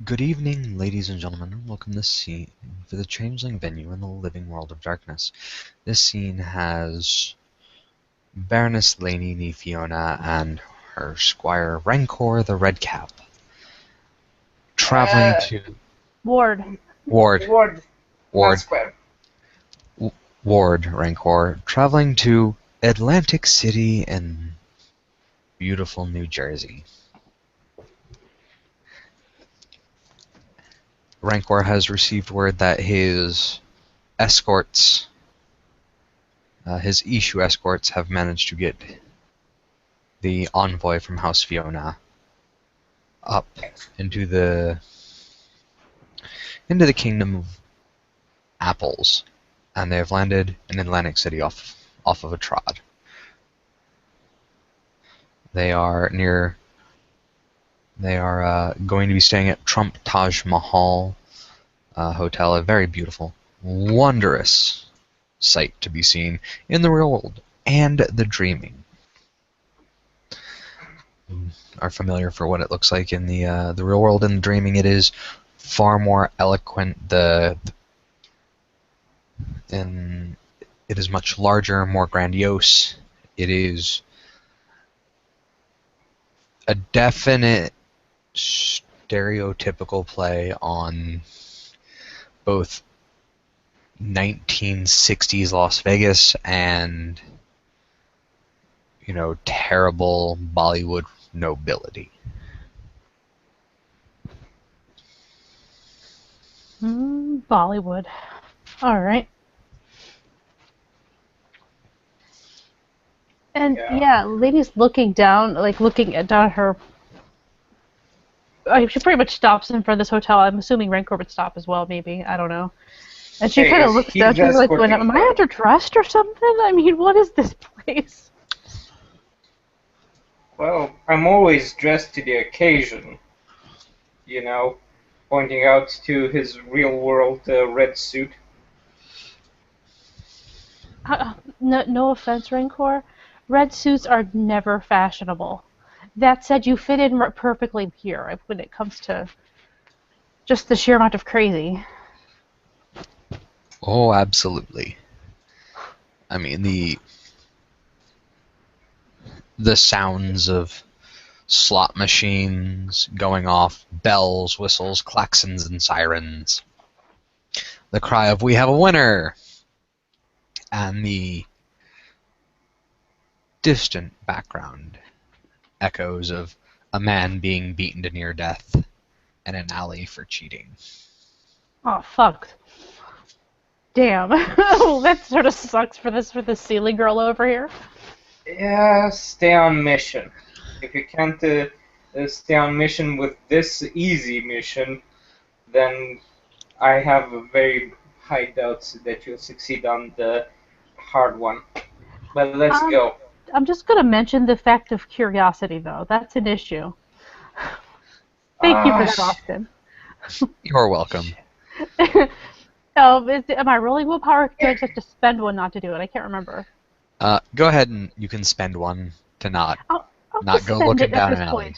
Good evening, ladies and gentlemen, and welcome to this scene for the Changeling venue in the living world of darkness. This scene has Baroness Laney nee Fiona and her squire Rancor the Redcap traveling to Ward. Ward Ward, not Ward Square. Ward Rancor traveling to Atlantic City in beautiful New Jersey. Rancor has received word that his escorts, his issue escorts, have managed to get the envoy from House Fiona up into the kingdom of apples, and they have landed in Atlantic City off of a trot. They are going to be staying at Trump Taj Mahal Hotel, a very beautiful, wondrous sight to be seen in the real world and the dreaming. Are familiar for what it looks like in the real world and the dreaming. It is far more eloquent. And it is much larger, more grandiose. It is a definite stereotypical play on both 1960s Las Vegas and, terrible Bollywood nobility. Bollywood. All right. And yeah, lady's looking down, down her. She pretty much stops in front of this hotel. I'm assuming Rancor would stop as well, maybe. I don't know. And she kind of looks down. She's like, "Am I underdressed or something? I mean, what is this place?" Well, I'm always dressed to the occasion. Pointing out to his real-world red suit. No offense, Rancor. Red suits are never fashionable. That said, you fit in perfectly here when it comes to just the sheer amount of crazy. Oh, absolutely. I mean, the sounds of slot machines going off, bells, whistles, klaxons, and sirens. The cry of "We have a winner!" and the distant background echoes of a man being beaten to near death in an alley for cheating. Oh, fuck. Damn. That sort of sucks for this ceiling girl over here. Yeah, stay on mission. If you can't stay on mission with this easy mission, then I have a very high doubts that you'll succeed on the hard one. But let's go. I'm just going to mention the fact of curiosity, though. That's an issue. Thank you for that, Austin. You're welcome. Am I rolling willpower? Do I just have to spend one not to do it? I can't remember. Go ahead and you can spend one to not go looking down an alley.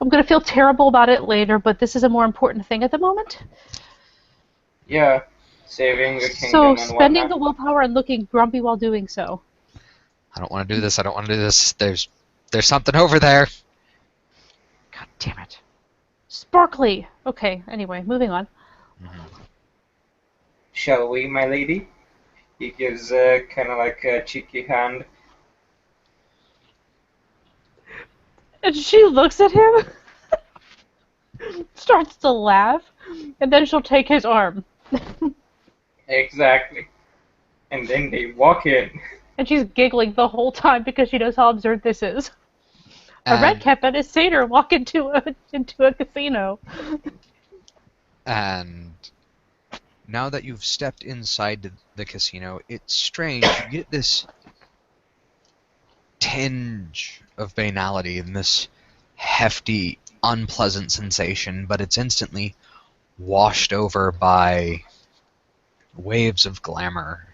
I'm going to feel terrible about it later, but this is a more important thing at the moment. Yeah, saving the kingdom so and spending whatnot. the willpower and looking grumpy while doing so. I don't want to do this. I don't want to do this. There's something over there. God damn it. Sparkly. Okay, anyway, moving on. Shall we, my lady? He gives kind of like a cheeky hand. And she looks at him, starts to laugh, and then she'll take his arm. Exactly. And then they walk in. And she's giggling the whole time because she knows how absurd this is. A redcap and a satyr walk into a casino. And now that you've stepped inside the casino, it's strange. You get this tinge of banality and this hefty, unpleasant sensation, but it's instantly washed over by waves of glamour.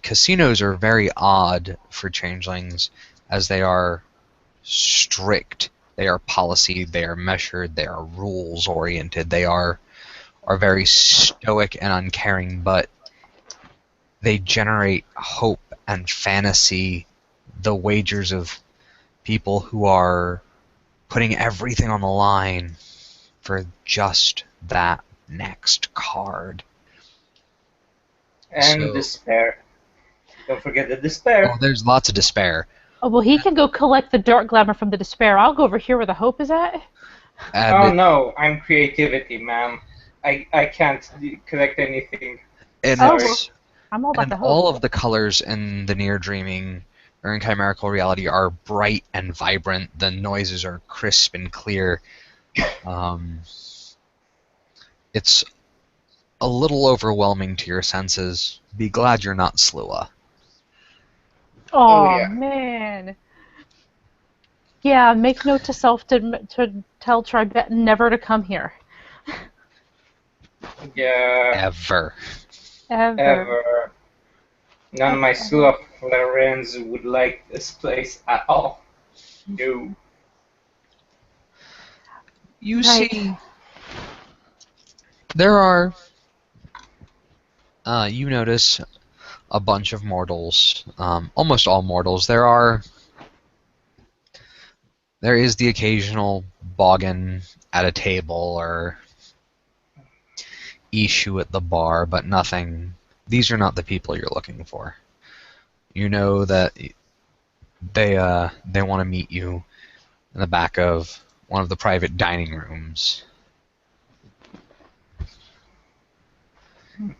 Casinos are very odd for changelings, as they are strict They are policy, they are measured, they are rules oriented, they are very stoic and uncaring, but they generate hope and fantasy, the wagers of people who are putting everything on the line for just that next card. And So, despair. Don't forget the oh, despair. there's lots of despair. Oh, well, he can go collect the dark glamour from the despair. I'll go over here where the hope is at. And Oh no, I'm creativity, ma'am. I can't collect anything. and Oh, well, it's I'm all about and the hope. all of the colors in the near dreaming or in chimerical reality are bright and vibrant. The noises are crisp and clear. It's a little overwhelming to your senses. Be glad you're not Slua. Oh Oh, yeah. man. Yeah, make note to self to tell Tribetan never to come here. Yeah. Ever. Ever. Ever. None of my Sula friends would like this place at all. No. You Right. see, there are. You notice a bunch of mortals, almost all mortals. There is the occasional boggin at a table or issue at the bar, but nothing. These are not the people you're looking for. You know that they want to meet you in the back of one of the private dining rooms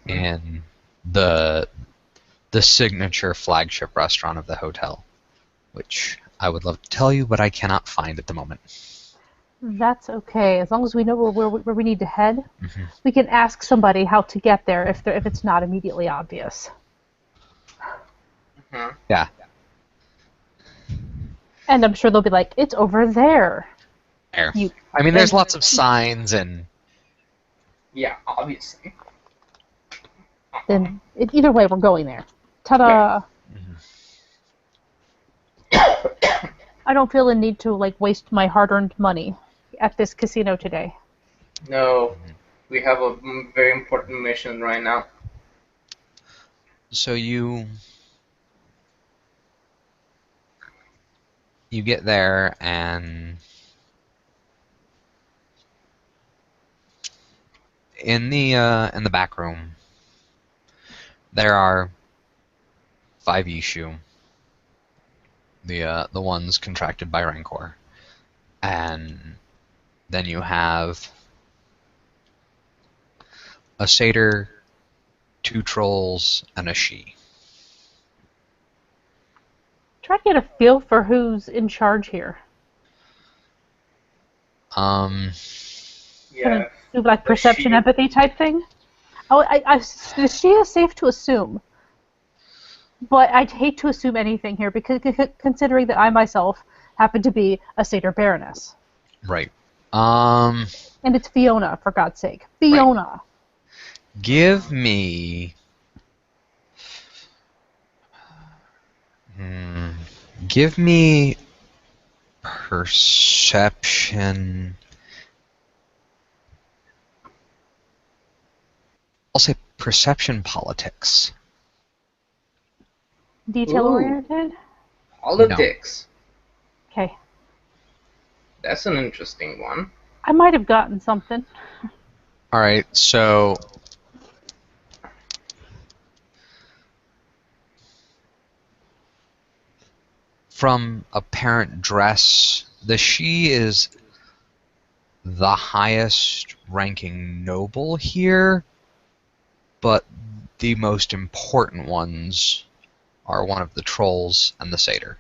in the signature flagship restaurant of the hotel, which I would love to tell you, but I cannot find at the moment. That's okay. As long as we know where we need to head, Mhm. we can ask somebody how to get there if it's not immediately obvious. Mhm. Yeah. And I'm sure they'll be like, "It's over there." There. You I mean, there's and lots of signs and Yeah, obviously. then either way, we're going there. Ta-da! I don't feel the need to like waste my hard-earned money at this casino today. No, we have a very important mission right now. so you get there and in the back room there are 5 Ishu, the ones contracted by Rancor, and then you have a satyr, 2 trolls, and a she. Try to get a feel for who's in charge here. Um, Kind of Yeah, do like the perception, she. empathy type thing. Oh, the she is safe to assume, but I'd hate to assume anything here because considering that I myself happen to be a satyr baroness, right. Um, and it's Fiona, for God's sake, right. Fiona. Give me. Hmm, give me perception. I'll say perception politics. Detail Ooh, oriented. No. politics. Okay, That's an interesting one. I might have gotten something. All right. So from apparent dress, the she is the highest ranking noble here, but the most important ones are one of the trolls and the satyr.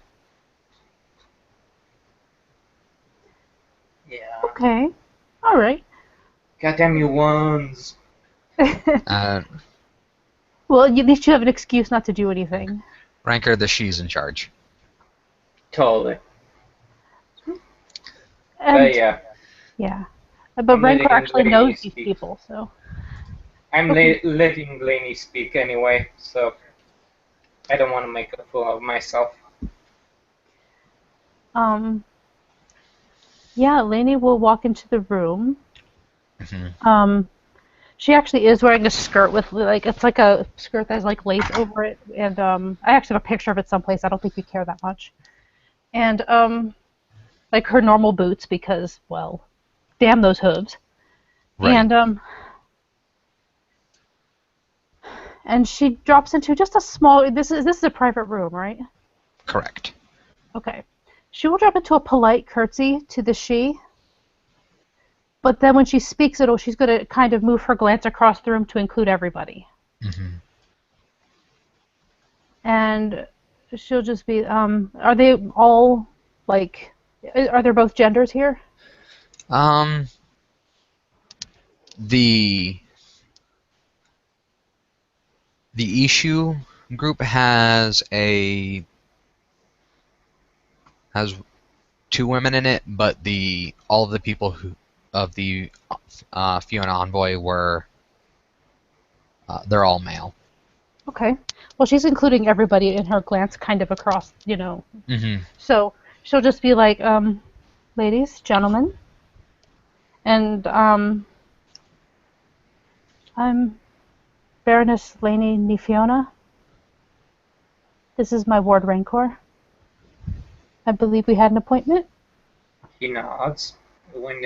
Yeah. Okay, all right. Goddamn you ones. Uh, Well, at least you have an excuse not to do anything. Ranker, the she's in charge. Totally. And Yeah, yeah, but I'm Rancor letting actually Blaney knows these speak. people, so I'm okay. letting Blaney speak anyway, so I don't want to make a fool of myself. Um, Yeah, Lainey will walk into the room. Hmm. She actually is wearing a skirt with like it's like a skirt that has like lace over it, and I actually have a picture of it someplace. I don't think you care that much. And like her normal boots because well, damn those hooves. Right. And she drops into just a small. This is a private room, right? Correct. Okay. She will drop into a polite curtsy to the she, but then when she speaks, she's going to kind of move her glance across the room to include everybody. Hmm. And she'll just be, are they all, like, are there both genders here? Um, the the issue group has two women in it, but the all of the people who of the Fiona envoy were they're all male. Okay. Well, she's including everybody in her glance kind of across. Hmm. So she'll just be like, ladies, gentlemen, and I'm Baroness Laney Nifiona. This is my ward Rancor. I believe we had an appointment. He nods when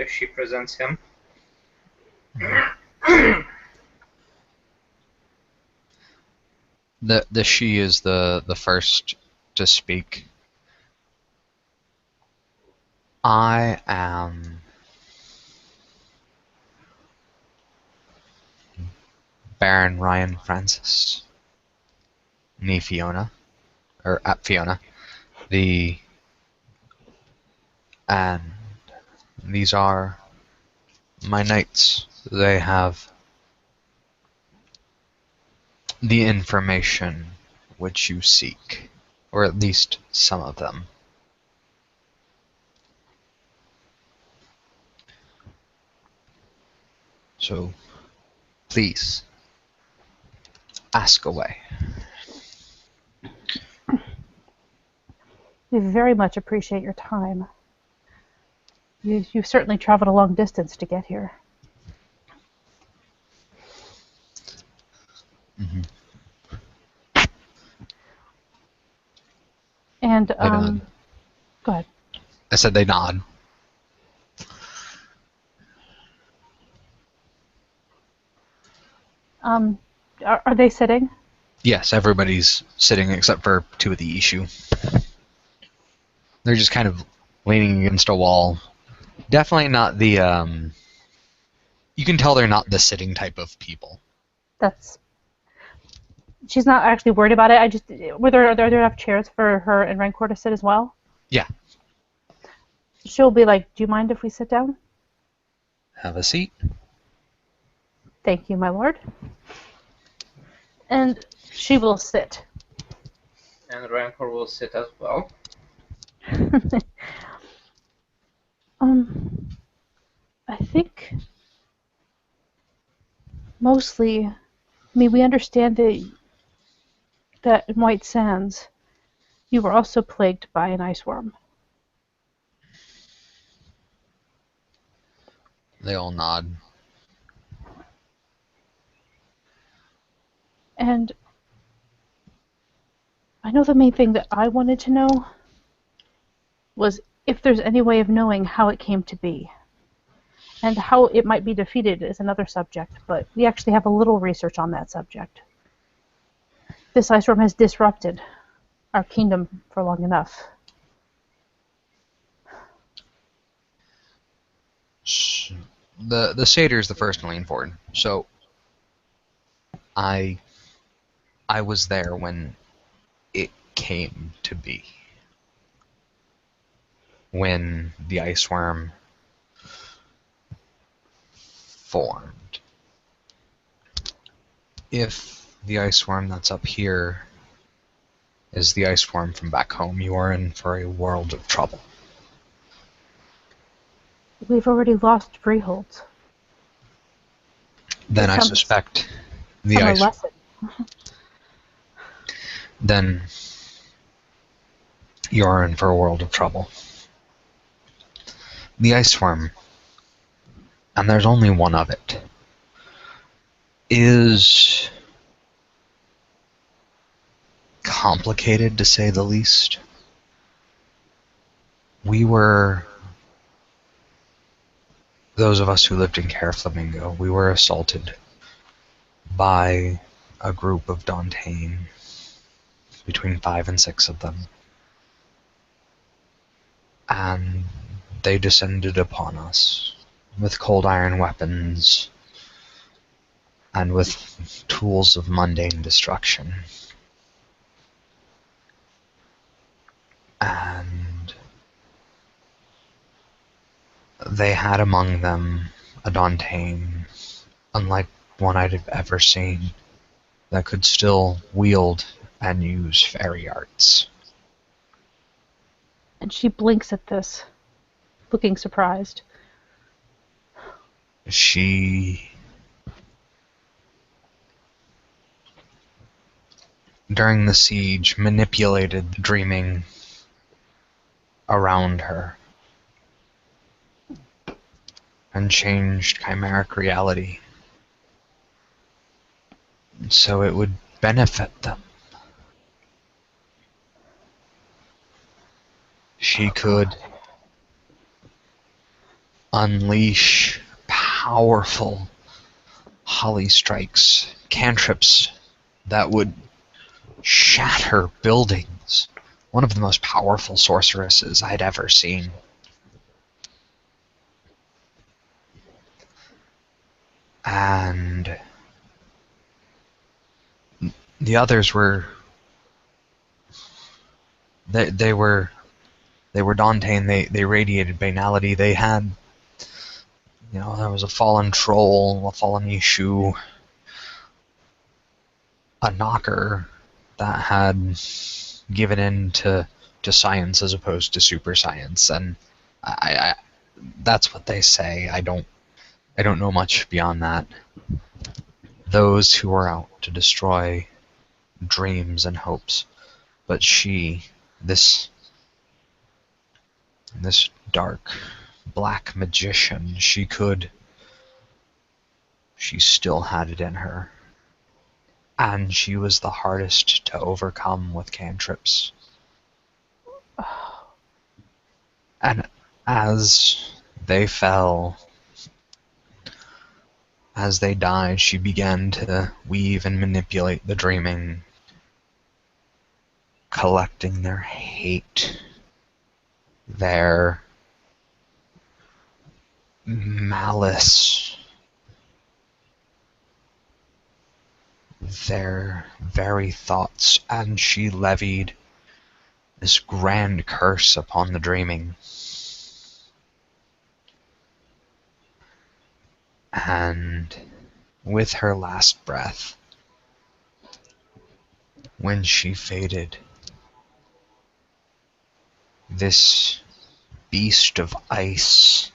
she presents him. The she is the first to speak. I am Baron Ryan Francis, nee Fiona, or at Fiona. The and these are my knights. They have the information which you seek, or at least some of them. So please ask away. We very much appreciate your time. You've certainly traveled a long distance to get here. Mm-hmm. And They nod. go ahead. I said they nod. Um, are they sitting? Yes, everybody's sitting except for two of the issue. They're just kind of leaning against a wall. Definitely not the you can tell they're not the sitting type of people. That's. She's not actually worried about it. I just are there enough chairs for her and Rancor to sit as well? Yeah. She'll be like, "Do you mind if we sit down?" Have a seat. Thank you, my lord. And she will sit. And Rancor will sit as well. I think mostly. I mean, we understand that in White Sands, you were also plagued by an ice worm. They all nod. And I know the main thing that I wanted to know was if there's any way of knowing how it came to be. And how it might be defeated is another subject, but we actually have a little research on that subject. This ice worm has disrupted our kingdom for long enough. The satyr is the first to lean forward. So I was there when it came to be. When the ice worm formed. If the ice worm that's up here is the ice worm from back home, you are in for a world of trouble. We've already lost Freehold. Then I From suspect the a ice. lesson. Then you are in for a world of trouble. The ice worm, and there's only one of it, is complicated to say the least. Those of us who lived in Care Flamingo, we were assaulted by a group of Dantain, between 5 and 6 of them. And they descended upon us with cold iron weapons and with tools of mundane destruction. And they had among them a Dantain, unlike one I'd have ever seen, that could still wield and use fairy arts. And she blinks at this, looking surprised. She, during the siege, manipulated the dreaming around her and changed chimeric reality so it would benefit them. She could unleash powerful holly strikes, cantrips that would shatter buildings. One of the most powerful sorceresses I'd ever seen. And the others were they were Dantain. They radiated banality. They had, there was a fallen troll, a fallen Yeshu, a knocker that had given in to science as opposed to super science, and I that's what they say. I don't know much beyond that. Those who are out to destroy dreams and hopes, but this dark black magician, she still had it in her. And she was the hardest to overcome with cantrips. And as they fell, as they died, she began to weave and manipulate the dreaming, collecting their hate, their malice, their very thoughts, and she levied this grand curse upon the dreaming. And with her last breath, when she faded, this beast of ice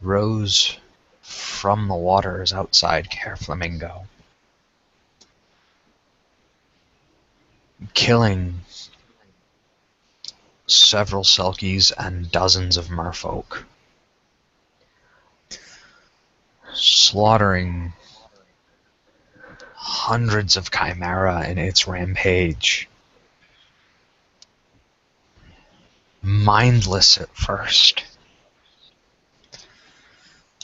rose from the waters outside Care Flamingo, killing several Selkies and dozens of merfolk, slaughtering hundreds of chimera in its rampage. Mindless at first,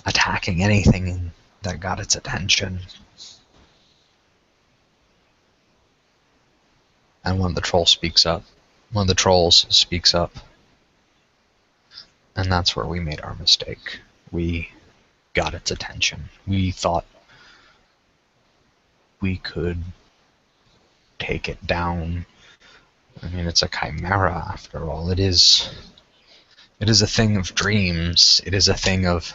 attacking anything that got its attention. And one of the trolls speaks up. And that's where we made our mistake. We got its attention. We thought we could take it down. I mean, it's a chimera after all. It is a thing of dreams. It is a thing of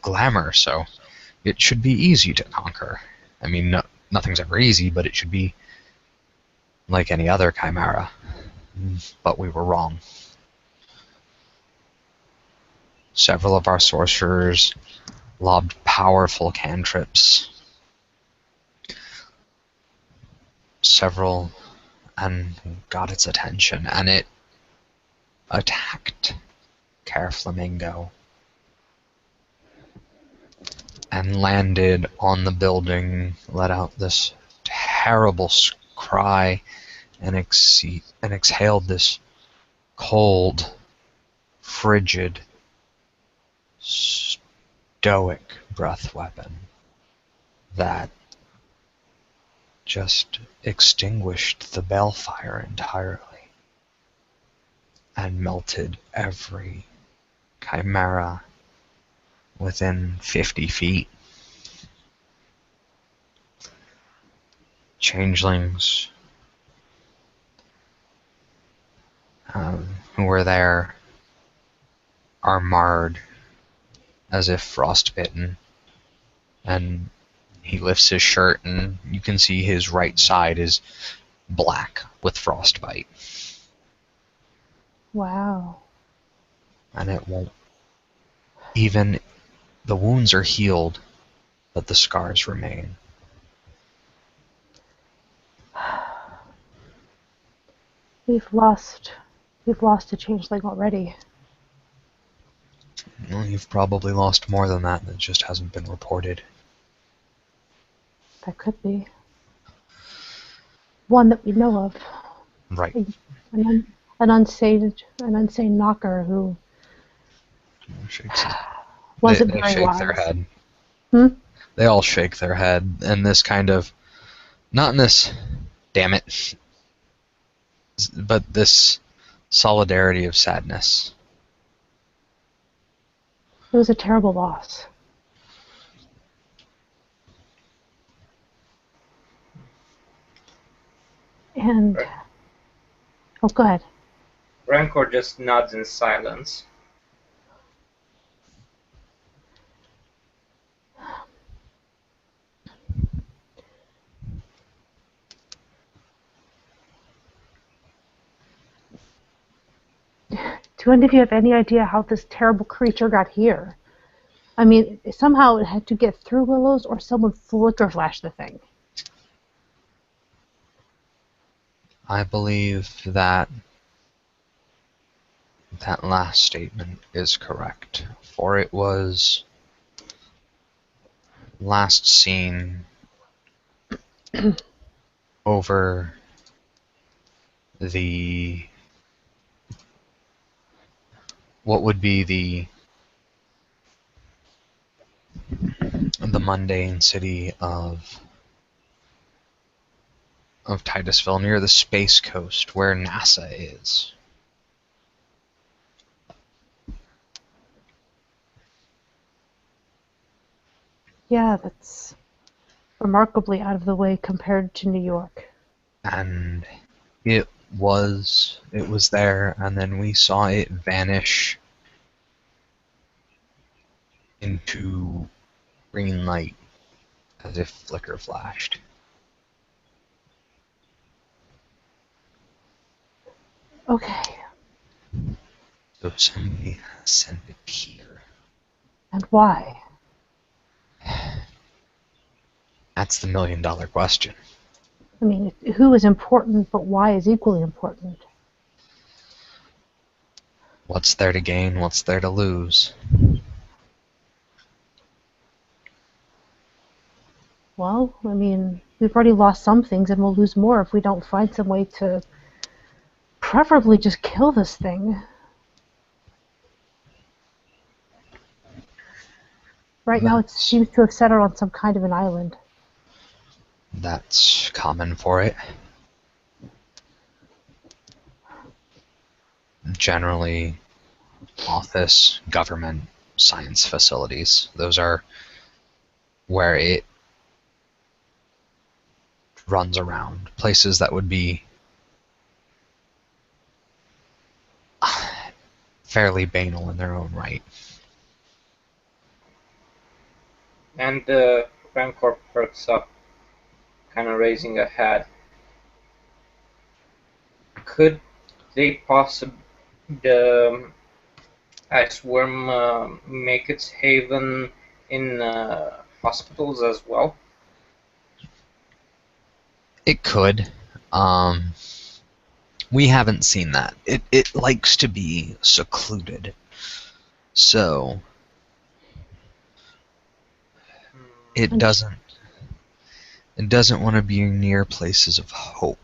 glamour, so it should be easy to conquer. I mean, nothing's ever easy, but it should be like any other chimera. But we were wrong. Several of our sorcerers lobbed powerful cantrips. Several, and got its attention, and attacked Care Flamingo and landed on the building, let out this terrible cry, and exhaled this cold, frigid, stoic breath weapon that just extinguished the balefire entirely and melted every chimera within 50 feet. Changelings who were there are marred as if frostbitten, and he lifts his shirt and you can see his right side is black with frostbite. Wow. And it won't even, the wounds are healed, but the scars remain. We've lost a changeling already. Well, you've probably lost more than that just hasn't been reported. That could be. One that we know of. Right. An insane knocker who wasn't They very shake their wise. head. Hmm? They all shake their head, and this kind of, not in this, damn it, but this solidarity of sadness. It was a terrible loss. And oh, go ahead. Rancor just nods in silence. Do any of you have any idea how this terrible creature got here? I mean, somehow it had to get through Willows, or someone flicker flashed the thing. I believe that that last statement is correct, for it was last seen over the, what would be the mundane city of Titusville, near the Space Coast, where NASA is. Yeah, that's remarkably out of the way compared to New York. And it was there, and then we saw it vanish into green light as if flicker flashed. Okay, So somebody sent it here. and why? That's the $1,000,000 question. I mean, who is important, but why is equally important? What's there to gain? What's there to lose? Well, I mean, we've already lost some things, and we'll lose more if we don't find some way to preferably just kill this thing. Right now, it seems to have settled on some kind of an island. That's common for it. Generally, office, government, science facilities. Those are where it runs around. Places that would be fairly banal in their own right. And Rancor perks up, kind of raising a head. Could they possibly, the ice worm, make its haven in hospitals as well? It could. We haven't seen that. It likes to be secluded. So it Hmm. doesn't want to be near places of hope.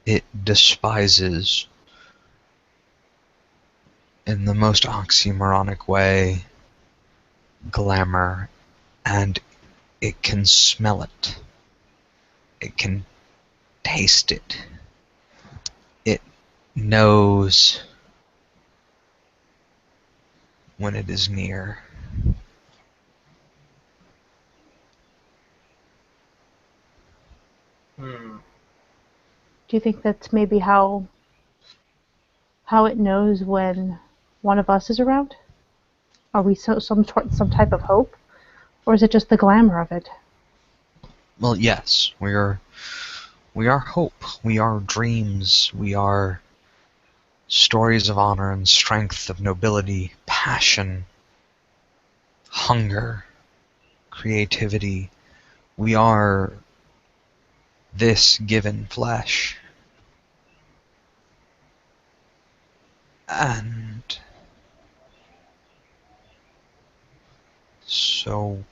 It despises, in the most oxymoronic way, glamour, and it can smell it. It can taste it. It knows when it is near. Hmm. Do you think that's maybe how it knows when one of us is around? Are we some type of hope, or is it just the glamour of it? Well, yes, we are hope. We are dreams. We are stories of honor and strength, of nobility, passion, hunger, creativity. We are this given flesh. And so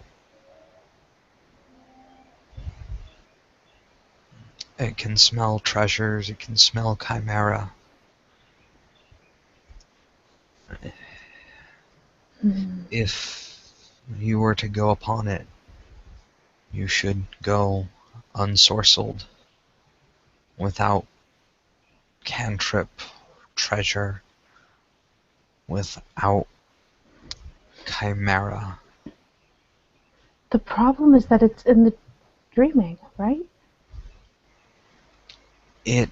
it can smell treasures, it can smell chimera. Hmm. If you were to go upon it, you should go unsorcelled, without cantrip, treasure, without chimera. The problem is that it's in the dreaming, right? It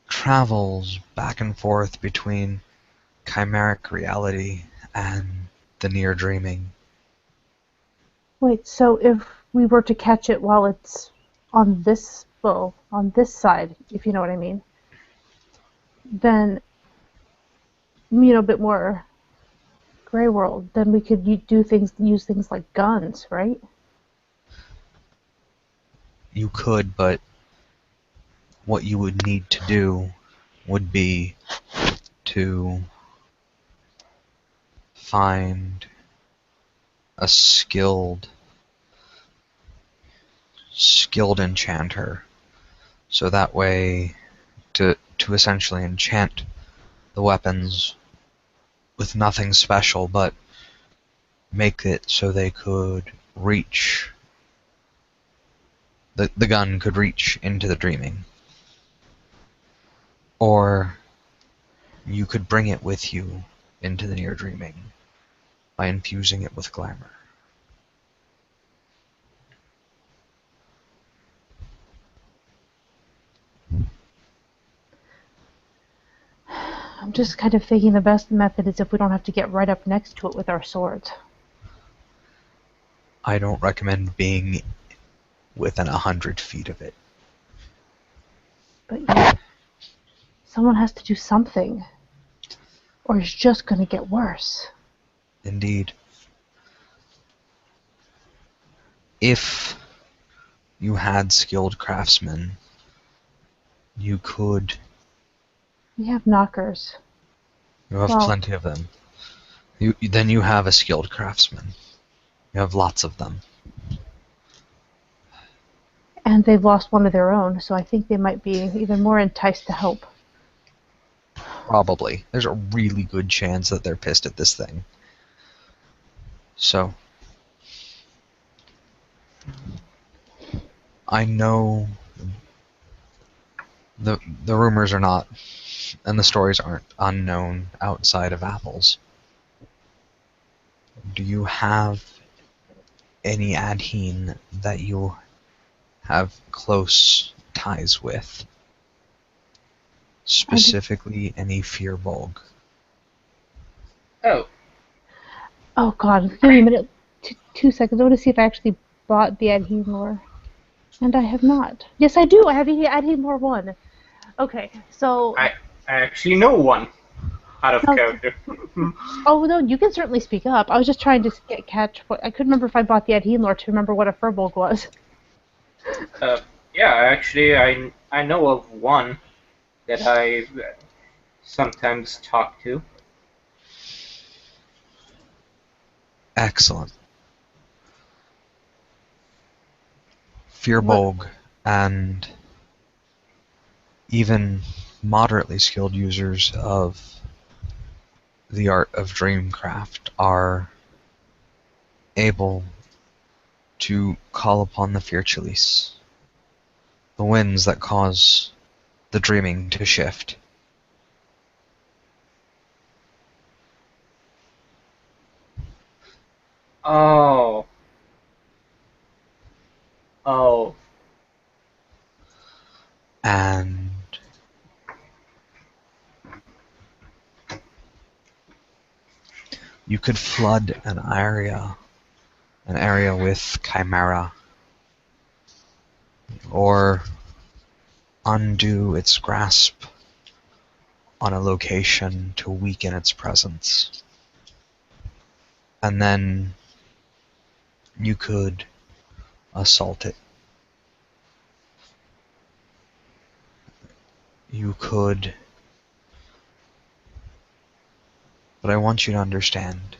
travels back and forth between chimeric reality and the near dreaming. Wait, so if we were to catch it while it's on this, well, on this side, if you know what I mean, then, a bit more gray world, then we could use things like guns, right? You could, but what you would need to do would be to find a skilled enchanter, so that way to essentially enchant the weapons with nothing special, but make it so they could reach the gun could reach into the dreaming. Or you could bring it with you into the near dreaming by infusing it with glamour. I'm just kind of thinking the best method is if we don't have to get right up next to it with our swords. I don't recommend being within 100 feet of it. But yeah, someone has to do something, or it's just going to get worse. Indeed. If you had skilled craftsmen, you could. We have knockers. You have Well, plenty of them. Then you have a skilled craftsman. You have lots of them. and they've lost one of their own, so I think they might be even more enticed to help. Probably. There's a really good chance that they're pissed at this thing. So, I know the rumors are not, and the stories aren't unknown outside of Apples. Do you have any Adheen that you have close ties with? Specifically, any Firbolg? Oh, Oh God, give me a minute, 2 seconds. I want to see if I actually bought the Adheen lore, and I have not. Yes, I do. I have the Adheen lore 1. Okay, so I actually know one out of no, character. oh no, you can certainly speak up. I was just trying to catch what I couldn't remember if I bought the Adheen lore to remember what a Firbolg was. Yeah, actually, I know of one that I sometimes talk to. Excellent. What? Firbolg and even moderately skilled users of the art of dreamcraft are able to call upon the Firchilies, the winds that cause the dreaming to shift. Oh, oh, And you could flood an area with chimera, or undo its grasp on a location to weaken its presence. And then you could assault it. You could, but I want you to understand,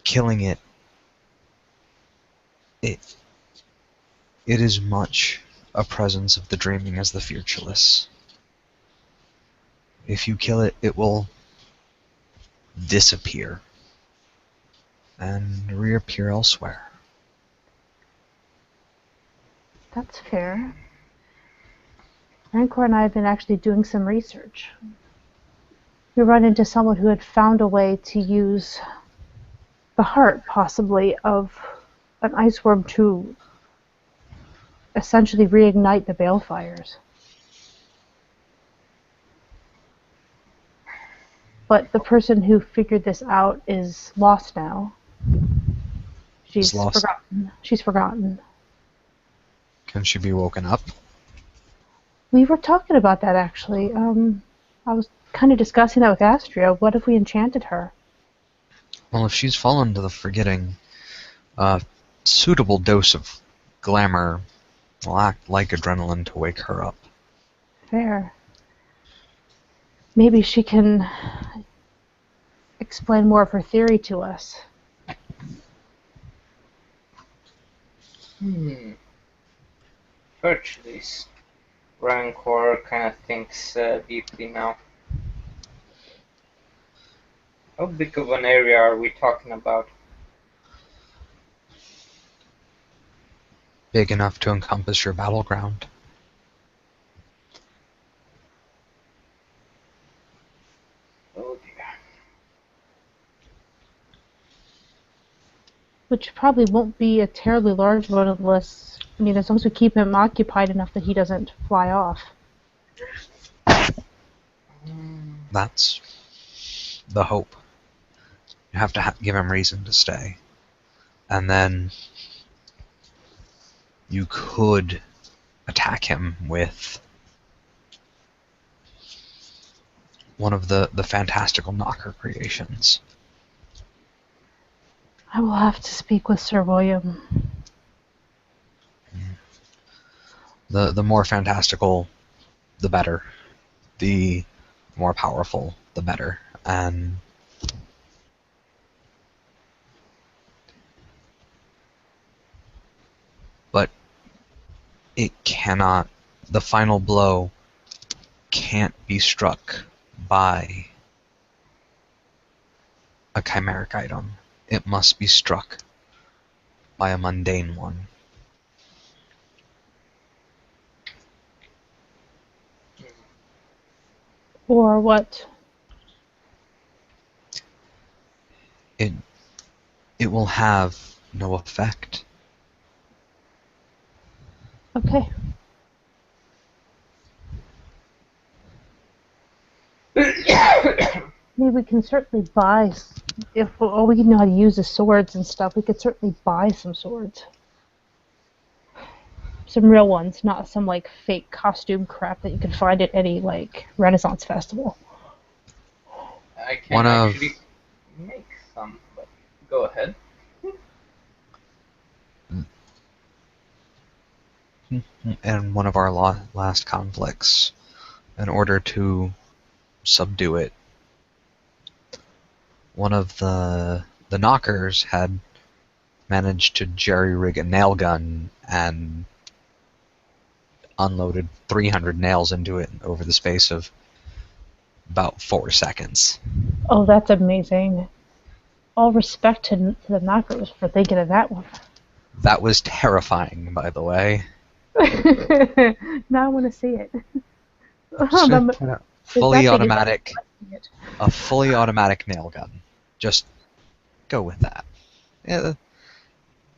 killing it, it, it is much a presence of the dreaming as the Fearchillis. If you kill it, it will disappear and reappear elsewhere. That's fair. Rancor and I have been actually doing some research. We run into someone who had found a way to use the heart, possibly, of an iceworm to essentially reignite the balefires. But the person who figured this out is lost now. Is She's lost. forgotten. She's forgotten. Can she be woken up? We were talking about that actually. I was kind of discussing that with Astria. What if we enchanted her? Well, if she's fallen to the forgetting, a suitable dose of glamour will act like adrenaline to wake her up. Fair. Maybe she can explain more of her theory to us. virtually. Rancor kind of thinks deeply now. How big of an area are we talking about? Big enough to encompass your battleground. Oh dear. Which probably won't be a terribly large one unless, I mean, as long as we keep him occupied enough that he doesn't fly off. That's the hope. You have to give him reason to stay. And then you could attack him with one of the fantastical knocker creations. I will have to speak with Sir William. The more fantastical, the better. The more powerful, the better. And but it cannot, the final blow can't be struck by a chimeric item. It must be struck by a mundane one. Or what? It it will have no effect. Okay. Maybe we can certainly buy, if all we know how to use is swords and stuff, we could certainly buy some swords. Some real ones, not some like fake costume crap that you can find at any like Renaissance festival. I can One of actually make some, but go ahead. in one of our last conflicts, in order to subdue it, one of the knockers had managed to jerry-rig a nail gun and unloaded 300 nails into it over the space of about 4 seconds. Oh, that's amazing. All respect to the knockers for thinking of that one. That was terrifying, by the way. Now I want to see it. Just gonna That point out, thing fully is automatic, it. a fully automatic nail gun. Just go with that. Yeah,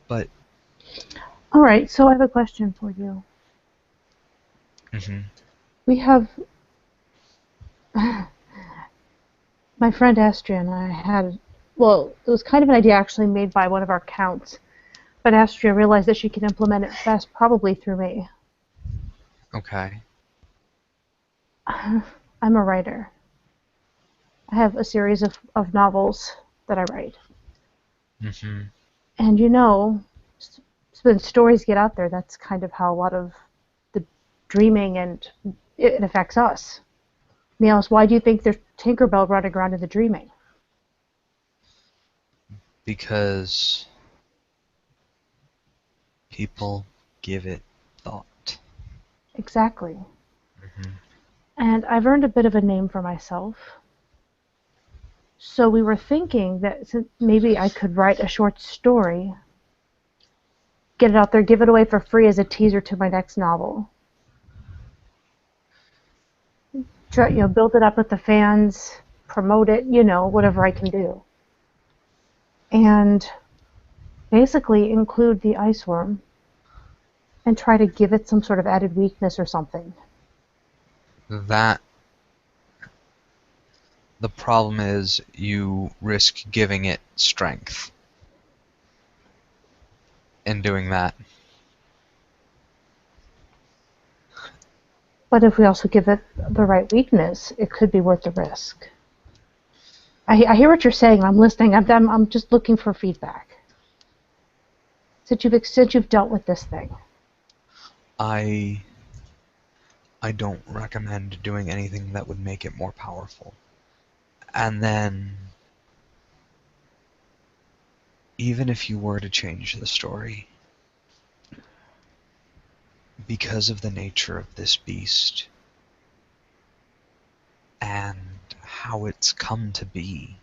but All right, so I have a question for you. mhm. We have my friend Astria and I had, well, it was kind of an idea actually made by one of our counts, but Astria realized that she could implement it best probably through me. Okay. I'm a writer. I have a series of novels that I write. Mhm. And you know, when stories get out there, that's kind of how a lot of the dreaming and it affects us. Meows, why do you think there's Tinkerbell running around in the dreaming? Because people give it thought. Exactly. Mhm. And I've earned a bit of a name for myself. So we were thinking that maybe I could write a short story, get it out there, give it away for free as a teaser to my next novel. Try, build it up with the fans, promote it, whatever I can do. And basically include the ice worm and try to give it some sort of added weakness or something. That the problem is you risk giving it strength in doing that. But if we also give it the right weakness, it could be worth the risk. I hear what you're saying. I'm listening. I'm just looking for feedback. Since you've dealt with this thing. I don't recommend doing anything that would make it more powerful. And then even if you were to change the story, because of the nature of this beast and how it's come to be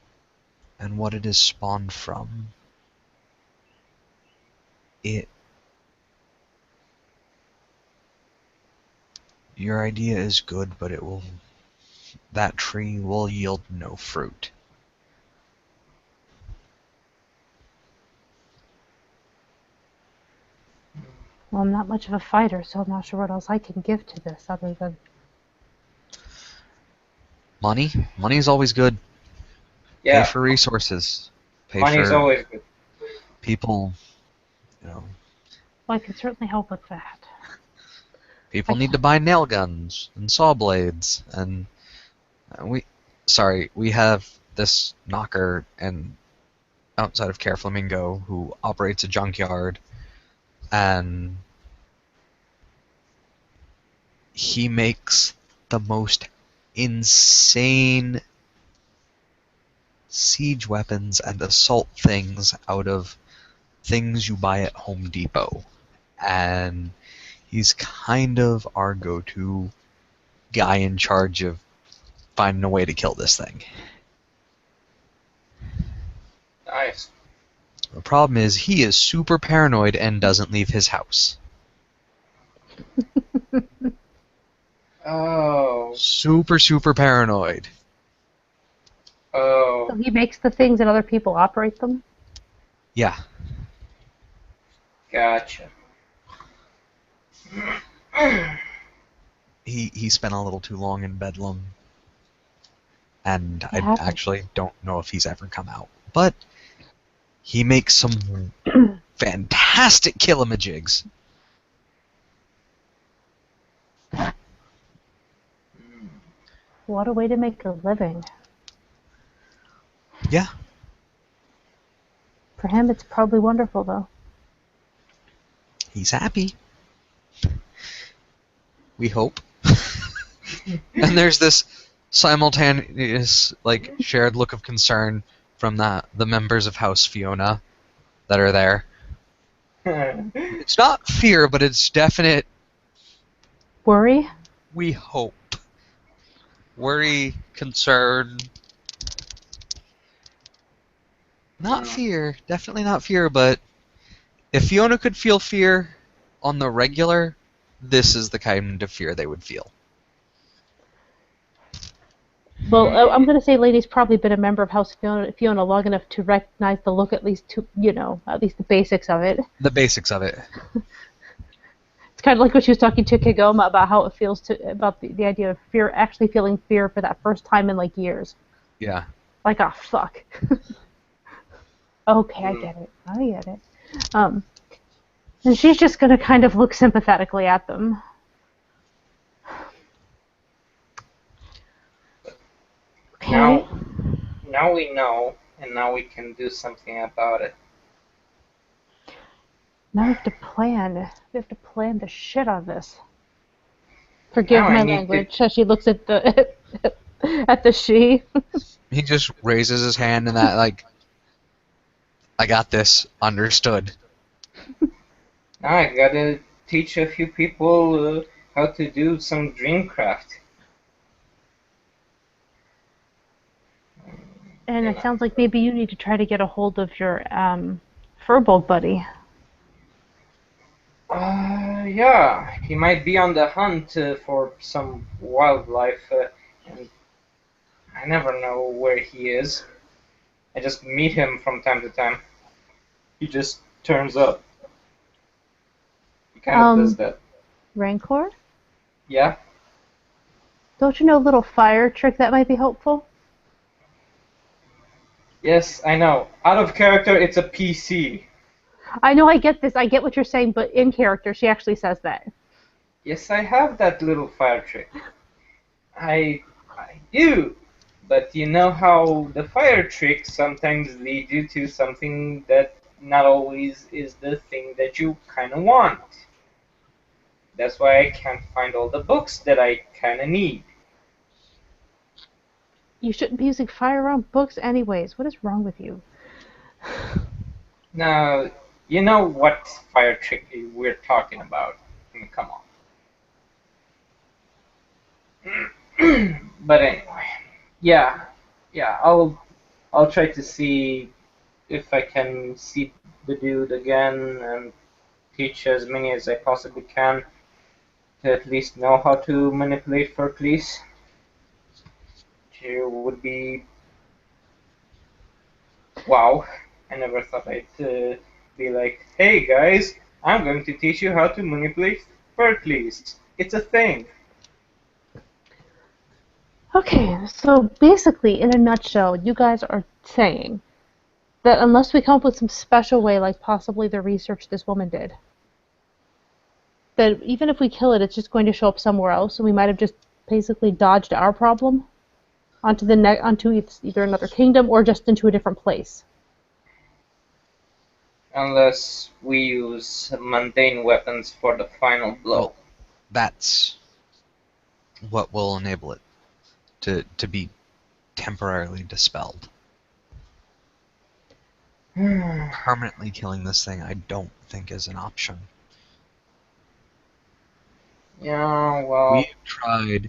and what it is spawned from, it your idea is good, but that tree will yield no fruit. Well, I'm not much of a fighter, so I'm not sure what else I can give to this other than Money? Money is always good. Pay Yeah, for resources. Pay money's for always good. people, you know, well, I can certainly help with that. people need to buy nail guns and saw blades and we have this knocker and outside of Care Flamingo who operates a junkyard, and he makes the most insane siege weapons and assault things out of things you buy at Home Depot. And he's kind of our go-to guy in charge of finding a way to kill this thing. Nice. The problem is he is super paranoid and doesn't leave his house. Oh, Super, super paranoid. oh, So he makes the things and other people operate them? Yeah. gotcha. He spent a little too long in Bedlam, and It I happens. actually don't know if he's ever come out. But he makes some fantastic killamajigs. What a way to make a living. Yeah. For him, it's probably wonderful, though. He's happy. We hope. And there's this simultaneous, like, shared look of concern from the members of House Fiona that are there. It's not fear, but it's definite. Worry? We hope. Worry, concern. Not fear, definitely not fear, but if Fiona could feel fear on the regular, this is the kind of fear they would feel. Well, I'm going to say Lady's probably been a member of House Fiona long enough to recognize the look, at least the basics of it. The basics of it. It's kind of like when she was talking to Kigoma about how it feels about the idea of fear, actually feeling fear for that first time in like years. Yeah. Like, oh, fuck. Okay, I get it. And she's just going to kind of look sympathetically at them. Okay. Now we know, and now we can do something about it. Now we have to plan. We have to plan the shit on this. Forgive Now my I need language. As she looks at the at the she. He just raises his hand in that, like, I got this, understood. Now I gotta teach a few people how to do some dreamcraft. And it sounds like maybe you need to try to get a hold of your furbolg buddy. Yeah, he might be on the hunt for some wildlife, and I never know where he is. I just meet him from time to time. He just turns up. He kind of does that. Rancor? Yeah? Don't you know a little fire trick that might be helpful? Yes, I know. Out of character, it's a PC. I know, I get this. I get what you're saying, but in character, she actually says that. Yes, I have that little fire trick. I do. But you know how the fire tricks sometimes lead you to something that not always is the thing that you kind of want. That's why I can't find all the books that I kind of need. You shouldn't be using fire around books anyways. What is wrong with you? Now, you know what fire trick we're talking about. I mean, come on. But anyway, yeah, I'll try to see if I can see the dude again and teach as many as I possibly can to at least know how to manipulate Furclease. It would be wow. I never thought I'd be like, hey guys, I'm going to teach you how to manipulate Furclease. It's a thing. Okay, so basically, in a nutshell, you guys are saying that unless we come up with some special way, like possibly the research this woman did, that even if we kill it, it's just going to show up somewhere else, and we might have just basically dodged our problem onto either another kingdom or just into a different place. Unless we use mundane weapons for the final blow. Well, that's what will enable it to be temporarily dispelled. Permanently killing this thing, I don't think is an option. Yeah, well, We've tried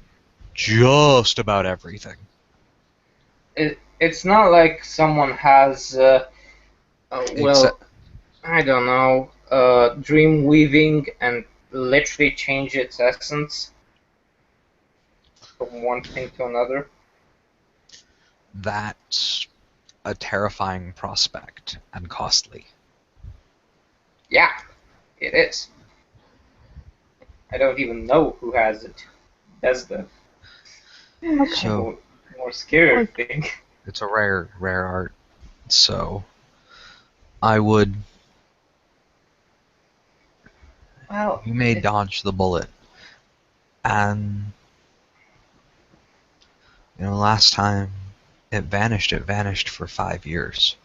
just about everything. it's not like someone has, Except, I don't know, dream weaving and literally change its essence from one thing to another. that's a terrifying prospect and costly. Yeah, it is. I don't even know who has it. That's the So more scary thing. it's a rare art. So I would. Well, You may dodge the bullet, and last time it vanished for 5 years.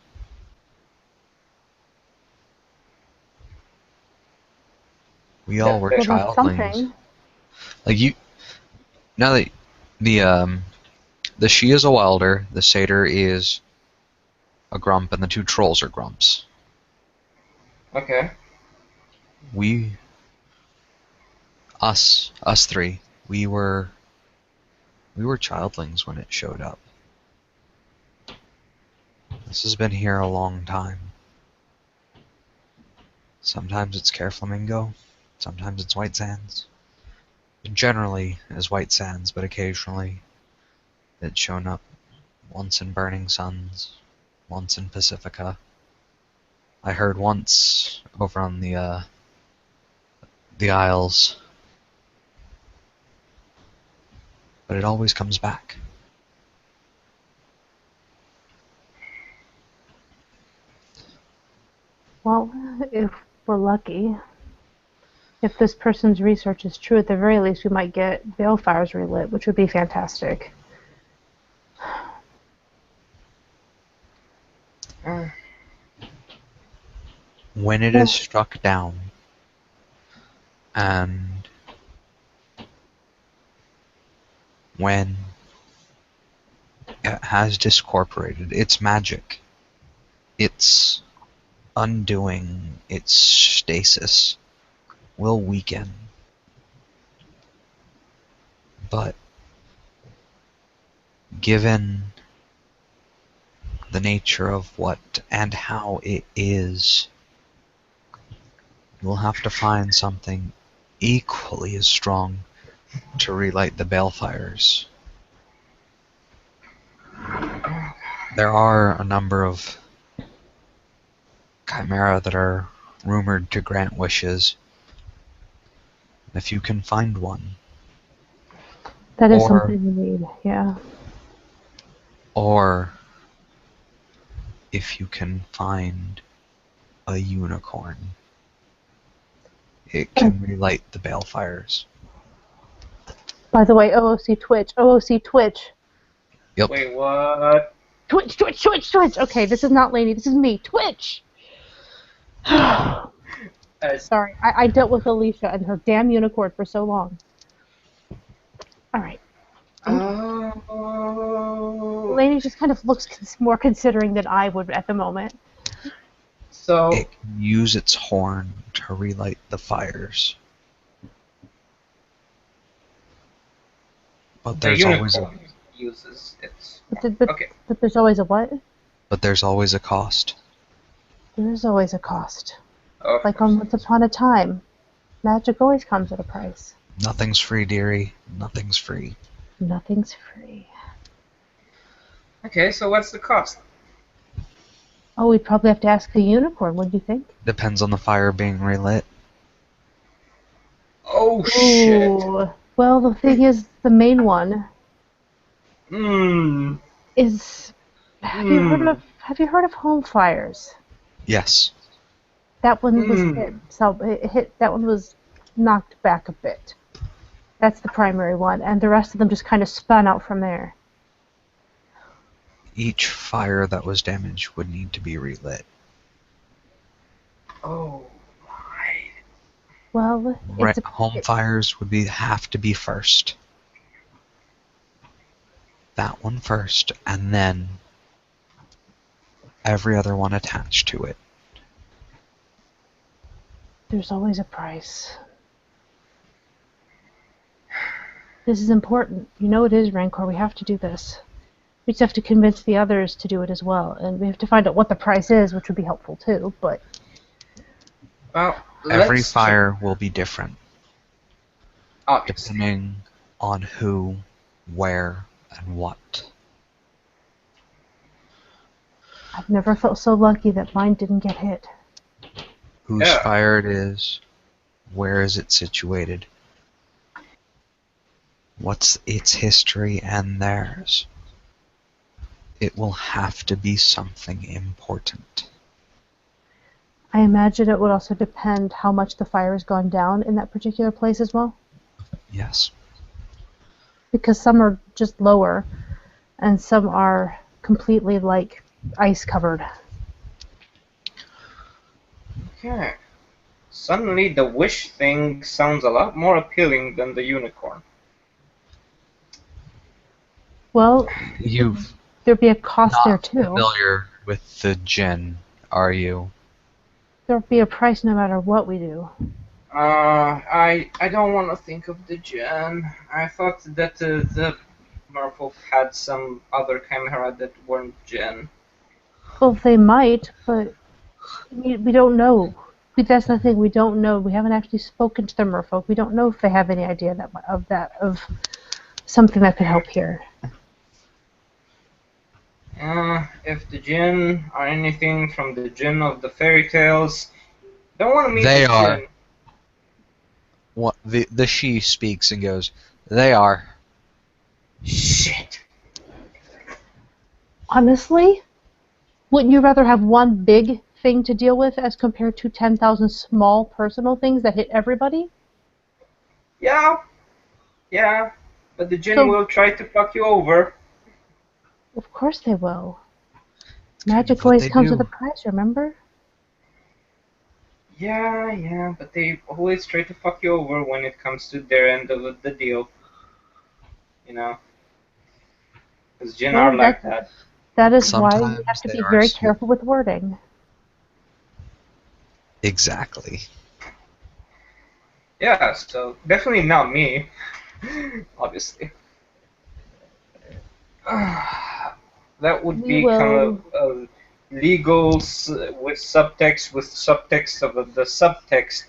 We all were Well, that's childlings. something. Like you, now that the she is a wilder, the satyr is a grump, and the two trolls are grumps. Okay. We, us three, we were childlings when it showed up. This has been here a long time. Sometimes it's Care Flamingo, sometimes it's White Sands. Generally as White Sands, but occasionally it's shown up once in Burning Suns, once in Pacifica. I heard once over on the Isles, but it always comes back. Well, if we're lucky, if this person's research is true, at the very least, we might get balefires relit, which would be fantastic. When it is struck down, and when it has discorporated, its magic, its undoing, its stasis will weaken. But given the nature of what and how it is, you'll have to find something equally as strong to relight the balefires. There are a number of chimera that are rumored to grant wishes. If you can find one, That is or something we need, yeah. or if you can find a unicorn, it can relight the balefires. By the way, OOC Twitch. Yep. Wait, what? Twitch. Okay, this is not Lainey, this is me. Twitch! Sorry, I dealt with Alicia and her damn unicorn for so long. Alright. Oh. Lainey just kind of looks more considering than I would at the moment. So It can use its horn to relight the fires. But the there's always a unicorn uses it. Okay. But there's always a what? but there's always a cost. There's always a cost. Of Like course. on Once Upon a Time. Magic always comes at a price. Nothing's free, dearie. Nothing's free. Nothing's free. Okay, so what's the cost? Oh, we'd probably have to ask the unicorn, what do you think? Depends on the fire being relit. Oh shit. Ooh. Well, the thing is, the main one Hmm. is... Have you heard of home fires? Yes. That one was hit, so that one was knocked back a bit. That's the primary one, and the rest of them just kind of spun out from there. Each fire that was damaged would need to be relit. Oh my. Well, Home fires would have to be first. That one first, and then every other one attached to it. There's always a price. This is important. You know it is, Rancor. We have to do this. We just have to convince the others to do it as well. And we have to find out what the price is, which would be helpful too, but... Well, Every fire will be different, obviously. depending on who, where, and what. I've never felt so lucky that mine didn't get hit. Whose fire it is, where is it situated, what's its history and theirs. It will have to be something important. I imagine it would also depend how much the fire has gone down in that particular place as well. Yes. Because some are just lower, and some are completely, like, ice covered. Okay. Suddenly the wish thing sounds a lot more appealing than the unicorn. Well, You've there'd be a cost there not too. familiar with the djinn, are you? There'd be a price no matter what we do. I don't want to think of the gen. I thought that the merfolk had some other chimera that weren't gen. Well, they might, but we don't know. That's the thing. We don't know. We haven't actually spoken to the merfolk. We don't know if they have any idea of something that could help here. If the Jinn are anything from the Jinn of the fairy tales, don't want to meet the They are. Jinn. What the she speaks and goes, they are. Shit. Honestly, wouldn't you rather have one big thing to deal with as compared to 10,000 small personal things that hit everybody? Yeah, yeah, but the Jinn So, will try to fuck you over. of course they will. It's kind of Magic what always they comes with a do. price, remember? Yeah, but they always try to fuck you over when it comes to their end of the deal. You know, because Jinn Well, are like that. that is why we have Sometimes to they be are very sweet. careful with wording. Exactly. Yeah, so definitely not me, obviously. That would We be kind of will. legal with subtext of the subtext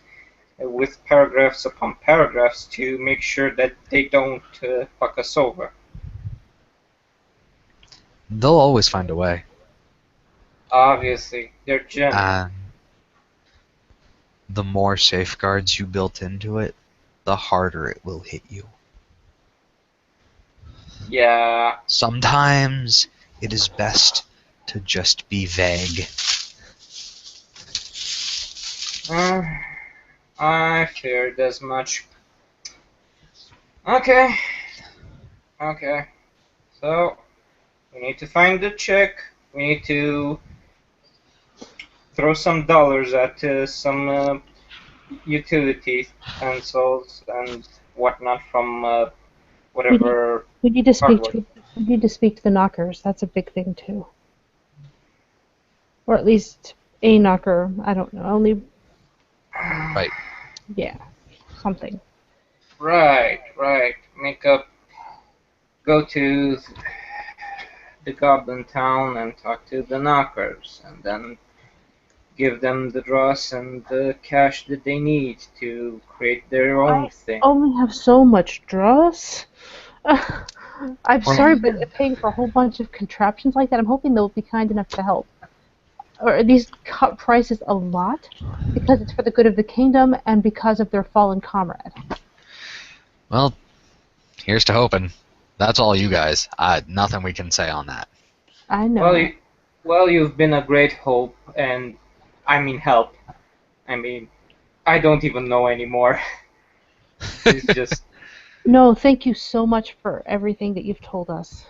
with paragraphs upon paragraphs to make sure that they don't fuck us over. They'll always find a way. Obviously, they're Jinn. And the more safeguards you built into it, the harder it will hit you. Yeah, Sometimes it is best to just be vague. uh, I feared as much. Okay, okay. So we need to find the chick. We need to throw some dollars at some utility pencils and whatnot from We need, whatever we need to speak hardware. to we need to speak to the knockers. That's a big thing too, or at least a knocker. I don't know. Only Right. yeah, something. Right. Go to the Goblin Town and talk to the knockers, and then give them the dross and the cash that they need to create their own I thing. only have so much dross. I'm Well, sorry, but paying for a whole bunch of contraptions like that, I'm hoping they'll be kind enough to help. Or at least cut prices a lot, because it's for the good of the kingdom and because of their fallen comrade. well, here's to hoping. That's all you guys. Nothing we can say on that. I Well, know. you've been a great hope, and I mean help. I mean, I don't even know anymore. It's just, No, thank you so much for everything that you've told us.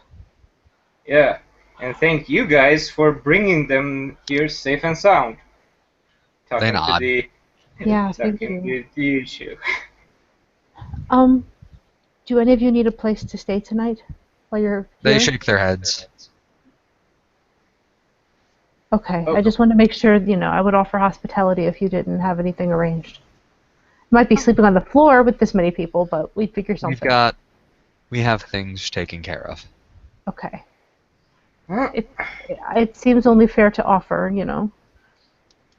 yeah. And thank you guys for bringing them here safe and sound. They Talking to nod. the, Yeah, thank talking you. to the issue. Um, do any of you need a place to stay tonight while you're They here? shake their heads. Okay, I Oh, just want to make sure, I would offer hospitality if you didn't have anything arranged. Might be sleeping on the floor with this many people, but we'd figure We've something. got, we have things taken care of. Okay. huh. It seems only fair to offer,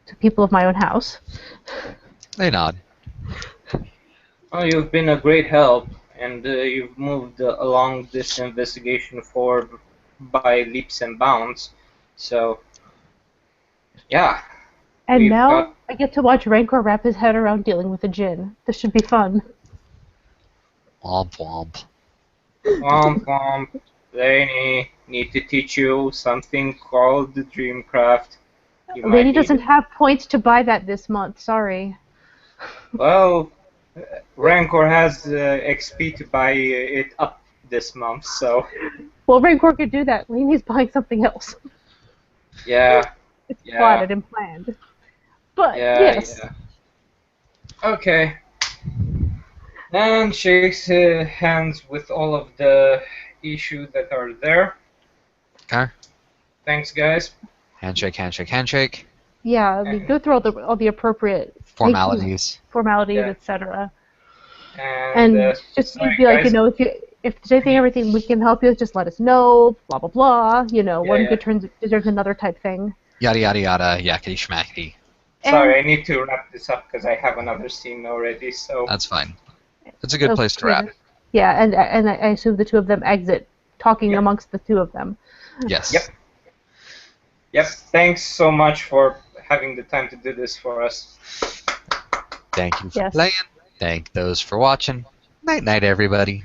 to people of my own house. They nod. Well, you've been a great help, and you've moved along this investigation forward by leaps and bounds. So, yeah, And we've got now I get to watch Rancor wrap his head around dealing with a djinn. This should be fun. Womp womp. womp womp. They need to teach you something called the Dreamcraft. You Lady might need doesn't it. have points to buy that this month, sorry. Well, Rancor has XP to buy it up this month, so Well, Rancor could do that. Lainey's buying something else. yeah, It's yeah, plotted and planned. But, yeah, yes. yeah. Okay. And shakes hands with all of the issues that are there. Okay. Thanks, guys. Handshake, handshake, handshake. Yeah, I mean, And, go through all the appropriate Formalities. formalities, yeah. etc. And And just sorry, be like, guys. if there's anything, everything we can help you with, just let us know. Blah blah blah. Yeah, One yeah. good turn deserves another type thing. Yada yada yada. Yakety schmackety. And Sorry, I need to wrap this up because I have another scene already. So That's fine. It's a good place to okay, wrap. yeah, and I assume the two of them exit, talking Yep. amongst the two of them. Yes. Yep. Yep. Thanks so much for having the time to do this for us. Thank you for Yes. playing. Thank those for watching. Night night, everybody.